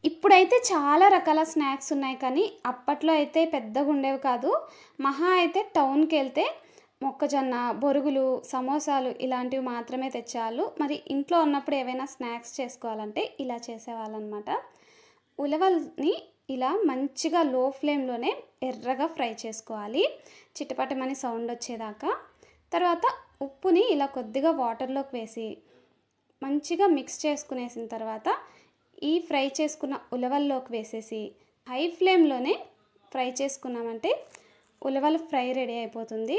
ఇప్పుడైతే చాలా రకాల స్నాక్స్ ఉన్నాయి కానీ, అప్పట్లో అయితే పెద్దగుండేవి కాదు. మహా అయితే టౌన్‌కెళ్తే మొక్కజొన్న, బొరుగులు, సమోసాలు ఇలాంటివి మాత్రమే తెచ్చేవాళ్ళు. మరి ఇంట్లో ఉన్నప్పుడు ఏవైనా స్నాక్స్ చేసుకోవాలంటే ఇలా చేసేవాళ్ళనమాట. ఉలవల్ని ఇలా మంచిగా లో ఫ్లేమ్‌లోనే ఎర్రగా ఫ్రై చేసుకోవాలి. చిటపటమని సౌండ్ వచ్చేదాకా. తర్వాత ఉప్పుని ఇలా కొద్దిగా వాటర్‌లోకి వేసి మంచిగా మిక్స్ చేసుకునేసిన తర్వాత ఈ ఫ్రై చేసుకున్న ఉలవల్లోకి వేసేసి హై ఫ్లేమ్‌లోనే ఫ్రై చేసుకున్నామంటే ఉలవలు ఫ్రై రెడీ అయిపోతుంది.